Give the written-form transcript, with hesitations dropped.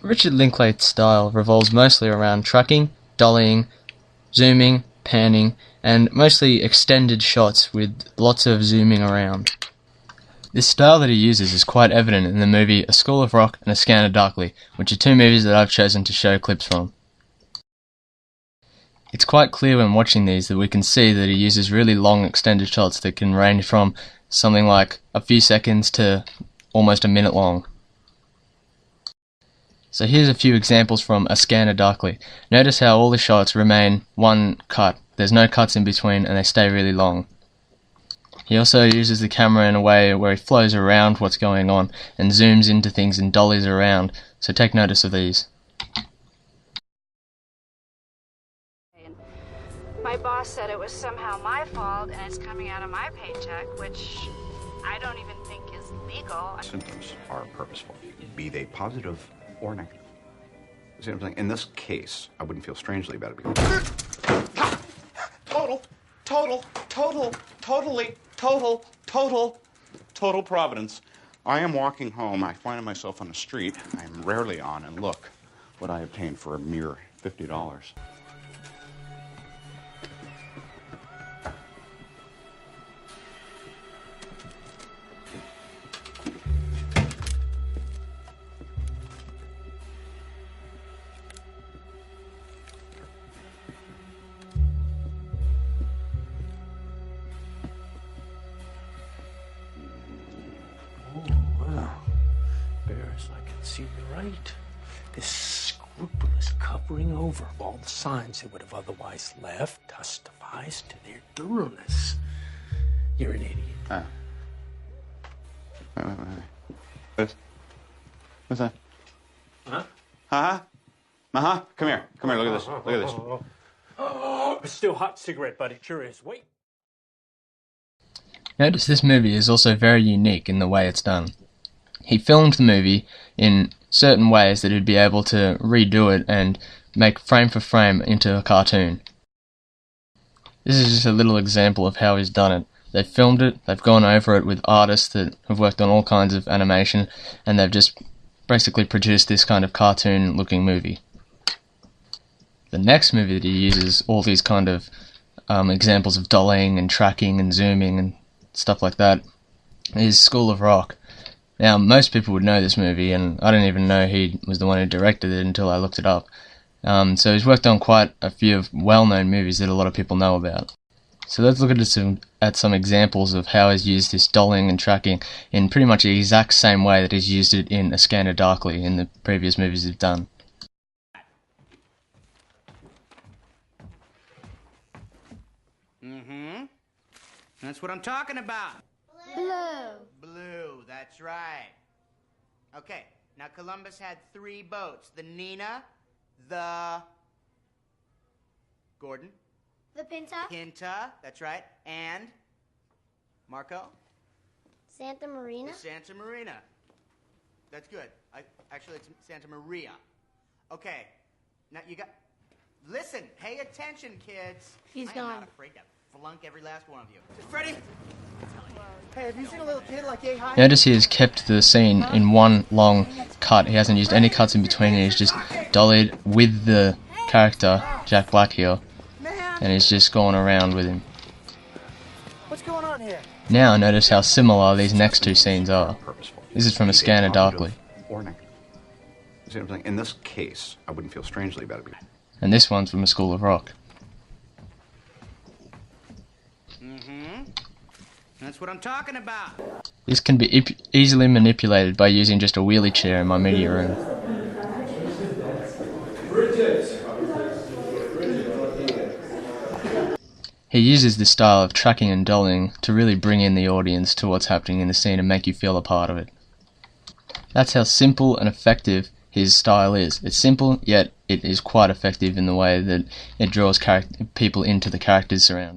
Richard Linklate's style revolves mostly around tracking, dollying, zooming, panning, and mostly extended shots with lots of zooming around. This style that he uses is quite evident in the movie A School of Rock and A Scanner Darkly, which are two movies that I've chosen to show clips from. It's quite clear when watching these that we can see that he uses really long extended shots that can range from something like a few seconds to almost a minute long. So here's a few examples from A Scanner Darkly. Notice how all the shots remain one cut. There's no cuts in between and they stay really long. He also uses the camera in a way where he flows around what's going on and zooms into things and dollies around, so take notice of these. My boss said it was somehow my fault and it's coming out of my paycheck, which I don't even think is legal. Symptoms are purposeful, be they positive or negative. See what I'm saying? In this case, I wouldn't feel strangely about it because... Total providence. I am walking home. I find myself on the street. I am rarely on, and look what I obtained for a mere $50. I can see you're right. This scrupulous covering over of all the signs they would have otherwise left testifies to their thoroughness. You're an idiot. Wait. What's that? Huh? Come here. Look at this. Look at this. Oh, it's still hot cigarette, buddy. Sure is. Wait. Notice this movie is also very unique in the way it's done. He filmed the movie in certain ways that he'd be able to redo it and make frame for frame into a cartoon. This is just a little example of how he's done it. They've filmed it, they've gone over it with artists that have worked on all kinds of animation, and they've just basically produced this kind of cartoon looking movie. The next movie that he uses all these kind of examples of dollying and tracking and zooming and stuff like that is School of Rock. Now, most people would know this movie, and I didn't even know he was the one who directed it until I looked it up. So he's worked on quite a few well-known movies that a lot of people know about. So let's look at some examples of how he's used this dollying and tracking in pretty much the exact same way that he's used it in A Scanner Darkly in the previous movies he's done. That's what I'm talking about. Blue, that's right. Okay, now Columbus had 3 boats. The Nina, the... Gordon? The Pinta. Pinta, that's right. And... Marco? Santa Marina. The Santa Marina. That's good. Actually, it's Santa Maria. Okay, now you got... Listen, pay attention, kids. He's I'm gone. not afraid to flunk every last one of you. Freddie? Hey, have you seen a little kid like yay high? Notice he has kept the scene in one long cut. He hasn't used any cuts in between, and he's just dollied with the character, Jack Black here, and he's just going around with him. What's going on here? Now notice how similar these next two scenes are. This is from A Scanner Darkly. Or negative. See what I'm saying? In this case, I wouldn't feel strangely about it. And this one's from A School of Rock. That's what I'm talking about. This can be easily manipulated by using just a wheelie chair in my media room. He uses this style of tracking and dollying to really bring in the audience to what's happening in the scene and make you feel a part of it. That's how simple and effective his style is. It's simple, yet it is quite effective in the way that it draws people into the characters surrounding.